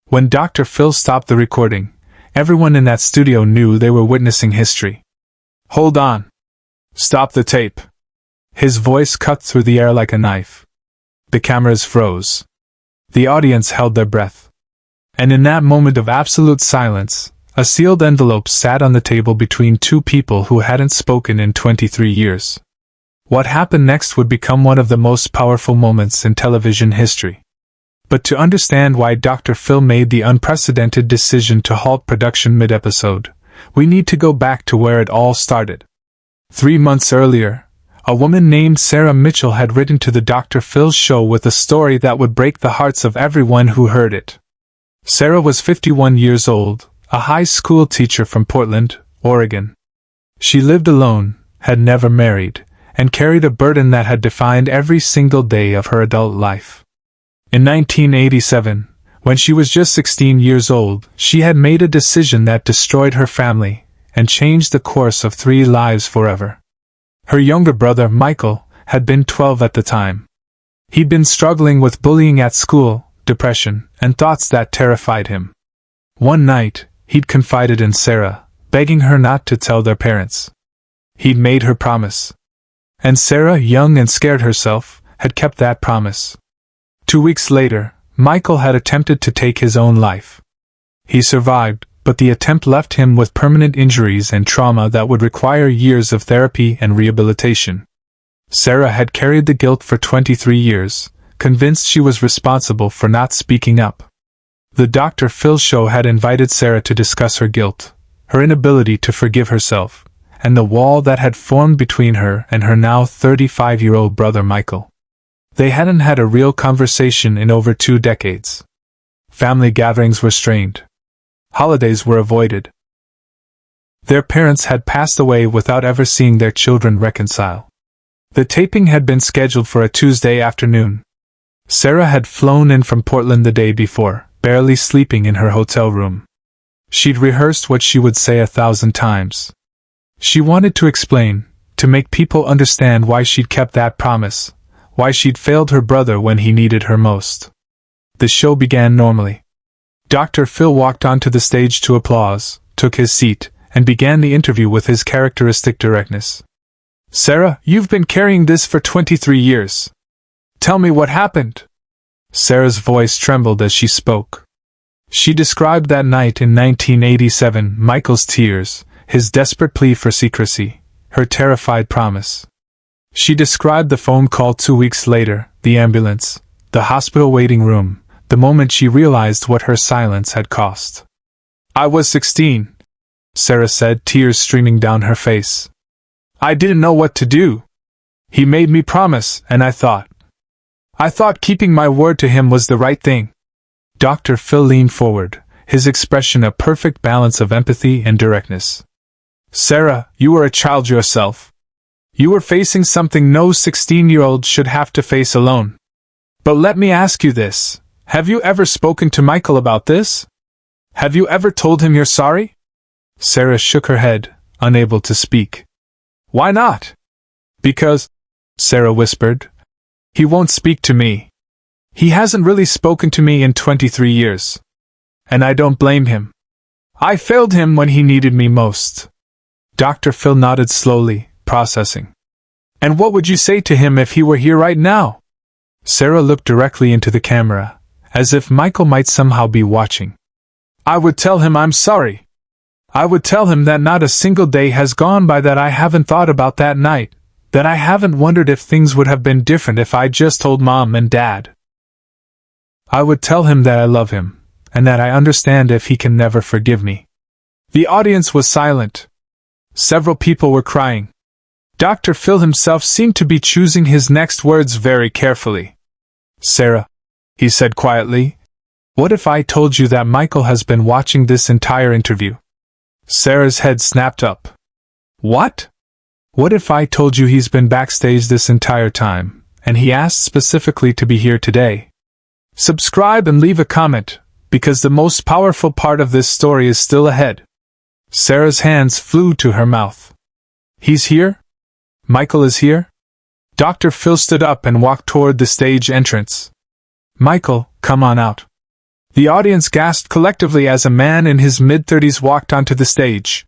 When Dr. Phil stopped the recording, everyone in that studio knew they were witnessing history. "Hold on. Stop the tape." His voice cut through the air like a knife. The cameras froze. The audience held their breath. And in that moment of absolute silence, a sealed envelope sat on the table between two people who hadn't spoken in 23 years. What happened next would become one of the most powerful moments in television history. But to understand why Dr. Phil made the unprecedented decision to halt production mid-episode, we need to go back to where it all started. 3 months earlier, a woman named Sarah Mitchell had written to the Dr. Phil show with a story that would break the hearts of everyone who heard it. Sarah was 51 years old, a high school teacher from Portland, Oregon. She lived alone, had never married, and carried a burden that had defined every single day of her adult life. In 1987, when she was just 16 years old, she had made a decision that destroyed her family and changed the course of 3 lives forever. Her younger brother, Michael, had been 12 at the time. He'd been struggling with bullying at school, depression, and thoughts that terrified him. One night, he'd confided in Sarah, begging her not to tell their parents. He'd made her promise. And Sarah, young and scared herself, had kept that promise. 2 weeks later, Michael had attempted to take his own life. He survived, but the attempt left him with permanent injuries and trauma that would require years of therapy and rehabilitation. Sarah had carried the guilt for 23 years, convinced she was responsible for not speaking up. The Dr. Phil show had invited Sarah to discuss her guilt, her inability to forgive herself, and the wall that had formed between her and her now 35-year-old brother Michael. They hadn't had a real conversation in over 2 decades. Family gatherings were strained. Holidays were avoided. Their parents had passed away without ever seeing their children reconcile. The taping had been scheduled for a Tuesday afternoon. Sarah had flown in from Portland the day before, barely sleeping in her hotel room. She'd rehearsed what she would say 1,000 times. She wanted to explain, to make people understand why she'd kept that promise, why she'd failed her brother when he needed her most. The show began normally. Dr. Phil walked onto the stage to applause, took his seat, and began the interview with his characteristic directness. "Sarah, you've been carrying this for 23 years. Tell me what happened." Sarah's voice trembled as she spoke. She described that night in 1987, Michael's tears, his desperate plea for secrecy, her terrified promise. She described the phone call 2 weeks later, the ambulance, the hospital waiting room, the moment she realized what her silence had cost. "I was 16, Sarah said, tears streaming down her face. "I didn't know what to do. He made me promise, and I thought keeping my word to him was the right thing." Dr. Phil leaned forward, his expression a perfect balance of empathy and directness. "Sarah, you were a child yourself. You were facing something no 16-year-old should have to face alone. But let me ask you this. Have you ever spoken to Michael about this? Have you ever told him you're sorry?" Sarah shook her head, unable to speak. "Why not?" "Because," Sarah whispered, "he won't speak to me. He hasn't really spoken to me in 23 years. And I don't blame him. I failed him when he needed me most." Dr. Phil nodded slowly, processing. "And what would you say to him if he were here right now?" Sarah looked directly into the camera, as if Michael might somehow be watching. "I would tell him I'm sorry. I would tell him that not a single day has gone by that I haven't thought about that night, that I haven't wondered if things would have been different if I just told Mom and Dad. I would tell him that I love him, and that I understand if he can never forgive me." The audience was silent. Several people were crying. Dr. Phil himself seemed to be choosing his next words very carefully. "Sarah," he said quietly, "what if I told you that Michael has been watching this entire interview?" Sarah's head snapped up. "What?" "What if I told you he's been backstage this entire time, and he asked specifically to be here today? Subscribe and leave a comment, because the most powerful part of this story is still ahead." Sarah's hands flew to her mouth. "He's here? Michael is here?" Dr. Phil stood up and walked toward the stage entrance. "Michael, come on out." The audience gasped collectively as a man in his mid-30s walked onto the stage.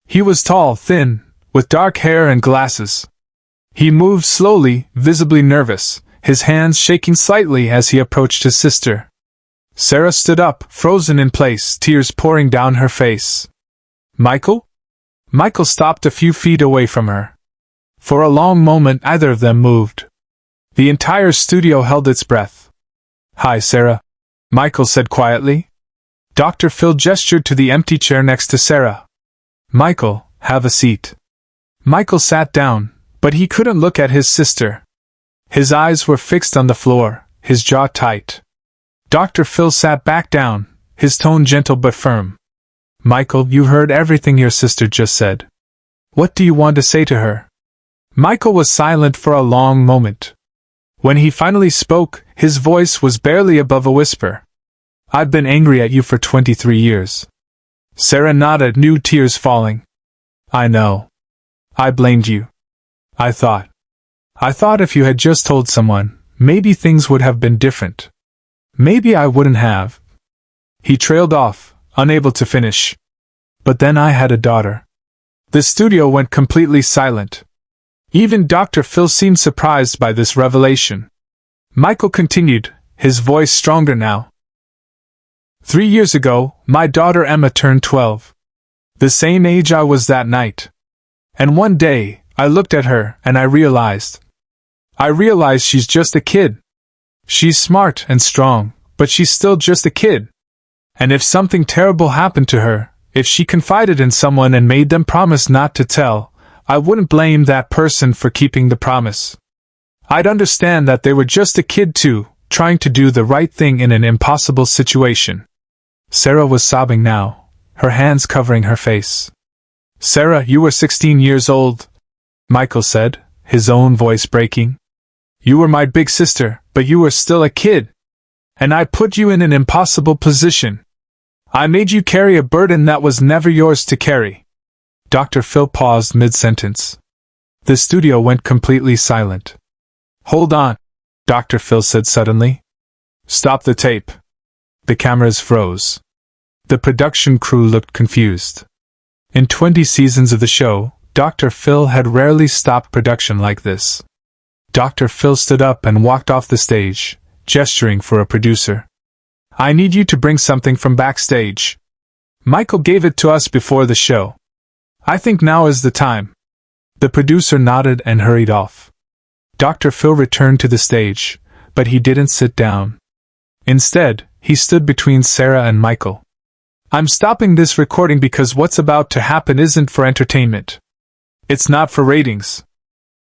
He was tall, thin, with dark hair and glasses. He moved slowly, visibly nervous, his hands shaking slightly as he approached his sister. Sarah stood up, frozen in place, tears pouring down her face. "Michael?" Michael stopped a few feet away from her. For a long moment neither of them moved. The entire studio held its breath. "Hi, Sarah," Michael said quietly. Dr. Phil gestured to the empty chair next to Sarah. "Michael, have a seat." Michael sat down, but he couldn't look at his sister. His eyes were fixed on the floor, his jaw tight. Dr. Phil sat back down, his tone gentle but firm. "Michael, you heard everything your sister just said. What do you want to say to her?" Michael was silent for a long moment. When he finally spoke, his voice was barely above a whisper. "I've been angry at you for 23 years. Sarah nodded, new tears falling. "I know. I blamed you. I thought if you had just told someone, maybe things would have been different. Maybe I wouldn't have." He trailed off, unable to finish. "But then I had a daughter." The studio went completely silent. Even Dr. Phil seemed surprised by this revelation. Michael continued, his voice stronger now. 3 years ago, my daughter Emma turned 12. The same age I was that night. And one day, I looked at her and I realized she's just a kid. She's smart and strong, but she's still just a kid. And if something terrible happened to her, if she confided in someone and made them promise not to tell, I wouldn't blame that person for keeping the promise. I'd understand that they were just a kid too, trying to do the right thing in an impossible situation. Sarah was sobbing now, her hands covering her face. "Sarah, you were 16 years old," Michael said, his own voice breaking. "You were my big sister, but you were still a kid. And I put you in an impossible position. I made you carry a burden that was never yours to carry." Dr. Phil paused mid-sentence. The studio went completely silent. "Hold on," Dr. Phil said suddenly. "Stop the tape." The cameras froze. The production crew looked confused. In 20 seasons of the show, Dr. Phil had rarely stopped production like this. Dr. Phil stood up and walked off the stage, gesturing for a producer. "I need you to bring something from backstage. Michael gave it to us before the show. I think now is the time." The producer nodded and hurried off. Dr. Phil returned to the stage, but he didn't sit down. Instead, he stood between Sarah and Michael. "I'm stopping this recording because what's about to happen isn't for entertainment. It's not for ratings.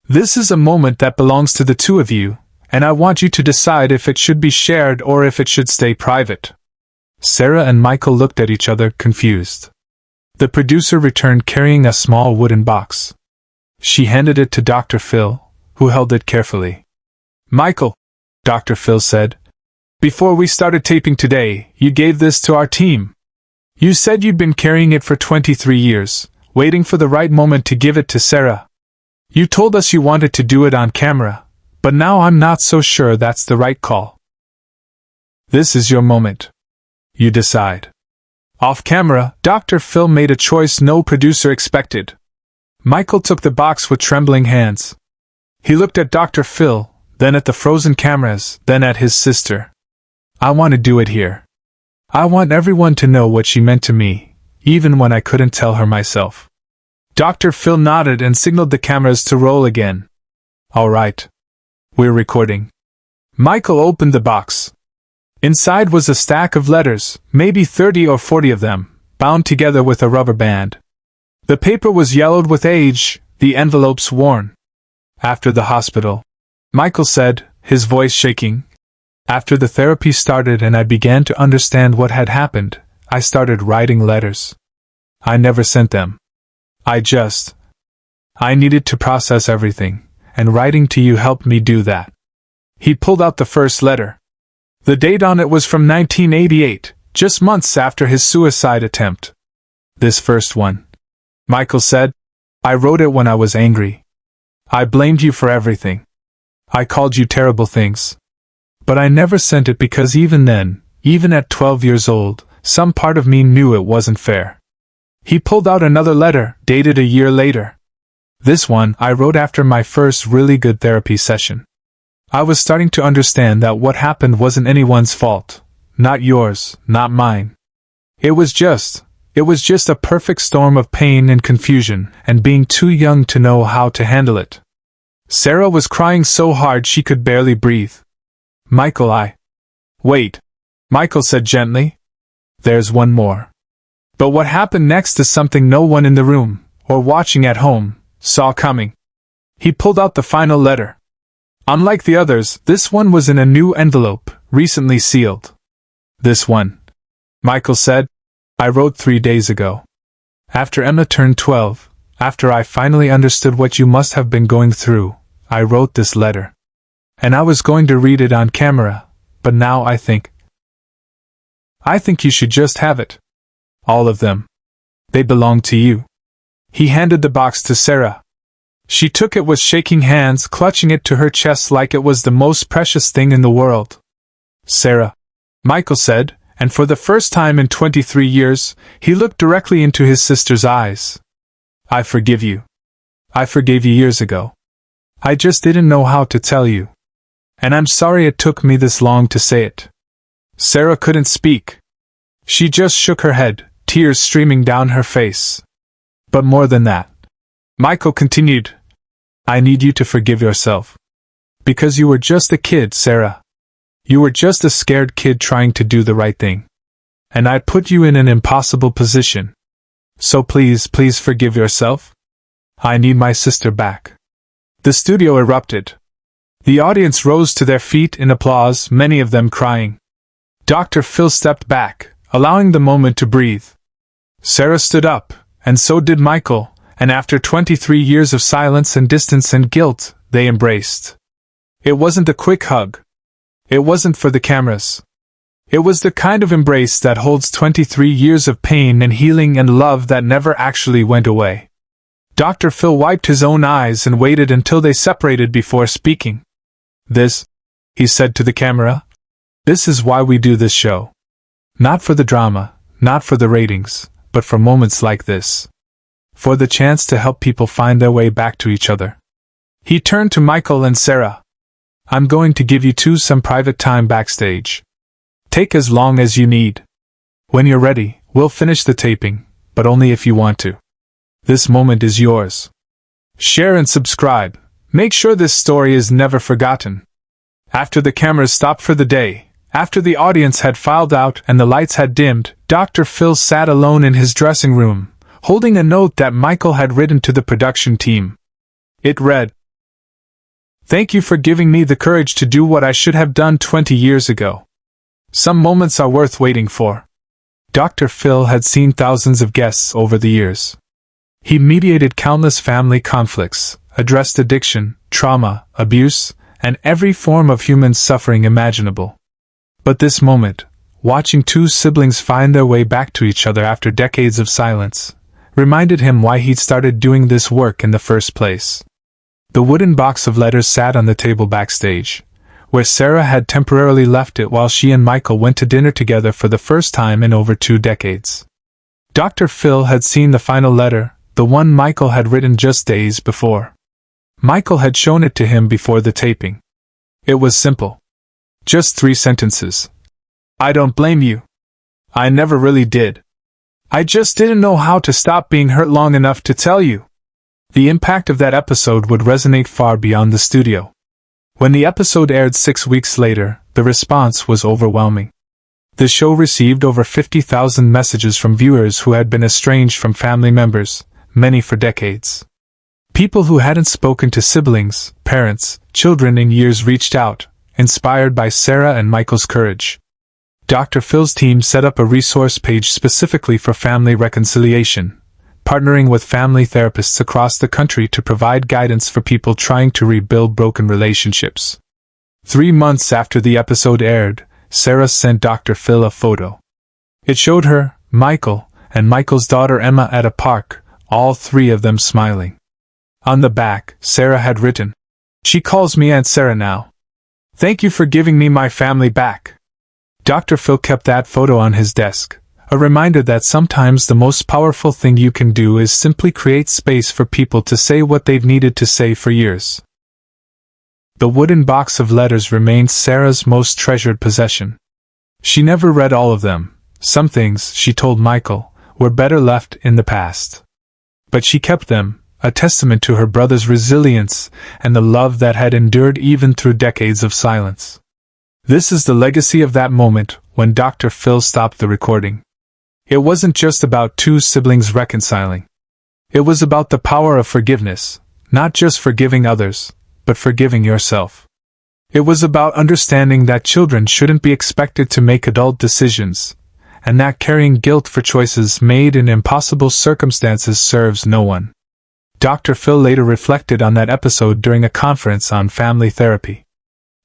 This is a moment that belongs to the two of you, and I want you to decide if it should be shared or if it should stay private." Sarah and Michael looked at each other, confused. The producer returned carrying a small wooden box. She handed it to Dr. Phil, who held it carefully. "Michael," Dr. Phil said, "before we started taping today, you gave this to our team. You said you'd been carrying it for 23 years, waiting for the right moment to give it to Sarah. You told us you wanted to do it on camera, but now I'm not so sure that's the right call. This is your moment. You decide." Off camera, Dr. Phil made a choice no producer expected. Michael took the box with trembling hands. He looked at Dr. Phil, then at the frozen cameras, then at his sister. "I want to do it here. I want everyone to know what she meant to me, even when I couldn't tell her myself." Dr. Phil nodded and signaled the cameras to roll again. "All right. We're recording." Michael opened the box. Inside was a stack of letters, maybe 30 or 40 of them, bound together with a rubber band. The paper was yellowed with age, the envelopes worn. "After the hospital," Michael said, his voice shaking. "After the therapy started and I began to understand what had happened, I started writing letters. I never sent them. I needed to process everything, and writing to you helped me do that." He pulled out the first letter. The date on it was from 1988, just months after his suicide attempt. "This first one," Michael said, "I wrote it when I was angry. I blamed you for everything. I called you terrible things. But I never sent it because even then, Even at 12 years old, some part of me knew it wasn't fair. He pulled out another letter, dated a year later. This one I wrote after my first really good therapy session. I was starting to understand that what happened wasn't anyone's fault. Not yours, not mine. It was just a perfect storm of pain and confusion, and being too young to know how to handle it. Sarah was crying so hard she could barely breathe. Wait, Michael said gently. There's one more. But what happened next is something no one in the room, or watching at home, saw coming. He pulled out the final letter. Unlike the others, this one was in a new envelope, recently sealed. This one, Michael said, I wrote 3 days ago. After Emma turned 12, after I finally understood what you must have been going through, I wrote this letter. And I was going to read it on camera, but now I think you should just have it. All of them. They belong to you. He handed the box to Sarah. She took it with shaking hands, clutching it to her chest like it was the most precious thing in the world. Sarah, Michael said, and for the first time in 23 years, he looked directly into his sister's eyes. I forgive you. I forgave you years ago. I just didn't know how to tell you. And I'm sorry it took me this long to say it. Sarah couldn't speak. She just shook her head, tears streaming down her face. But more than that, Michael continued, I need you to forgive yourself. Because you were just a kid, Sarah. You were just a scared kid trying to do the right thing. And I put you in an impossible position. So please forgive yourself. I need my sister back. The studio erupted. The audience rose to their feet in applause, many of them crying. Dr. Phil stepped back, allowing the moment to breathe. Sarah stood up, and so did Michael, and after 23 years of silence and distance and guilt, they embraced. It wasn't a quick hug. It wasn't for the cameras. It was the kind of embrace that holds 23 years of pain and healing and love that never actually went away. Dr. Phil wiped his own eyes and waited until they separated before speaking. This, he said to the camera, this is why we do this show. Not for the drama, not for the ratings, but for moments like this. For the chance to help people find their way back to each other. He turned to Michael and Sarah. I'm going to give you two some private time backstage. Take as long as you need. When you're ready, we'll finish the taping, but only if you want to. This moment is yours. Share and subscribe. Make sure this story is never forgotten. After the cameras stopped for the day, after the audience had filed out and the lights had dimmed, Dr. Phil sat alone in his dressing room, holding a note that Michael had written to the production team. It read, Thank you for giving me the courage to do what I should have done 20 years ago. Some moments are worth waiting for. Dr. Phil had seen thousands of guests over the years. He mediated countless family conflicts, addressed addiction, trauma, abuse, and every form of human suffering imaginable. But this moment, watching two siblings find their way back to each other after decades of silence, reminded him why he'd started doing this work in the first place. The wooden box of letters sat on the table backstage, where Sarah had temporarily left it while she and Michael went to dinner together for the first time in over 2 decades. Dr. Phil had seen the final letter, the one Michael had written just days before. Michael had shown it to him before the taping. It was simple. Just 3 sentences. I don't blame you. I never really did. I just didn't know how to stop being hurt long enough to tell you. The impact of that episode would resonate far beyond the studio. When the episode aired 6 weeks later, the response was overwhelming. The show received over 50,000 messages from viewers who had been estranged from family members, many for decades. People who hadn't spoken to siblings, parents, children in years reached out, inspired by Sarah and Michael's courage. Dr. Phil's team set up a resource page specifically for family reconciliation, partnering with family therapists across the country to provide guidance for people trying to rebuild broken relationships. 3 months after the episode aired, Sarah sent Dr. Phil a photo. It showed her, Michael, and Michael's daughter Emma at a park, all 3 of them smiling. On the back, Sarah had written, She calls me Aunt Sarah now. Thank you for giving me my family back. Dr. Phil kept that photo on his desk, a reminder that sometimes the most powerful thing you can do is simply create space for people to say what they've needed to say for years. The wooden box of letters remained Sarah's most treasured possession. She never read all of them. Some things, she told Michael, were better left in the past. But she kept them, a testament to her brother's resilience and the love that had endured even through decades of silence. This is the legacy of that moment when Dr. Phil stopped the recording. It wasn't just about two siblings reconciling. It was about the power of forgiveness, not just forgiving others, but forgiving yourself. It was about understanding that children shouldn't be expected to make adult decisions, and that carrying guilt for choices made in impossible circumstances serves no one. Dr. Phil later reflected on that episode during a conference on family therapy.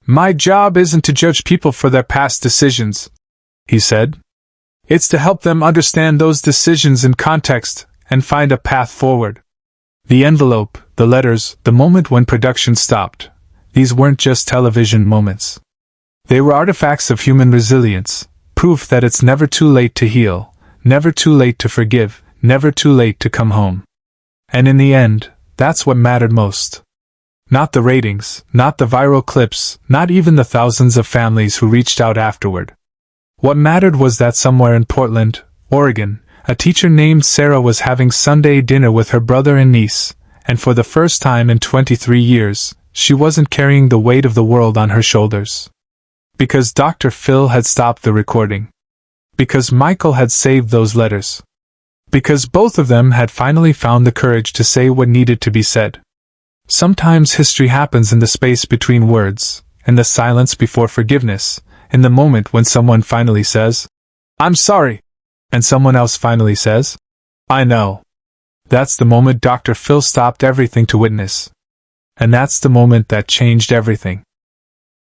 "My job isn't to judge people for their past decisions," he said. "It's to help them understand those decisions in context and find a path forward." The envelope, the letters, the moment when production stopped, these weren't just television moments. They were artifacts of human resilience, proof that it's never too late to heal, never too late to forgive, never too late to come home. And in the end, that's what mattered most. Not the ratings, not the viral clips, not even the thousands of families who reached out afterward. What mattered was that somewhere in Portland, Oregon, a teacher named Sarah was having Sunday dinner with her brother and niece, and for the first time in 23 years, she wasn't carrying the weight of the world on her shoulders. Because Dr. Phil had stopped the recording. Because Michael had saved those letters. Because both of them had finally found the courage to say what needed to be said. Sometimes history happens in the space between words, in the silence before forgiveness, in the moment when someone finally says, "I'm sorry," and someone else finally says, "I know." That's the moment Dr. Phil stopped everything to witness. And that's the moment that changed everything.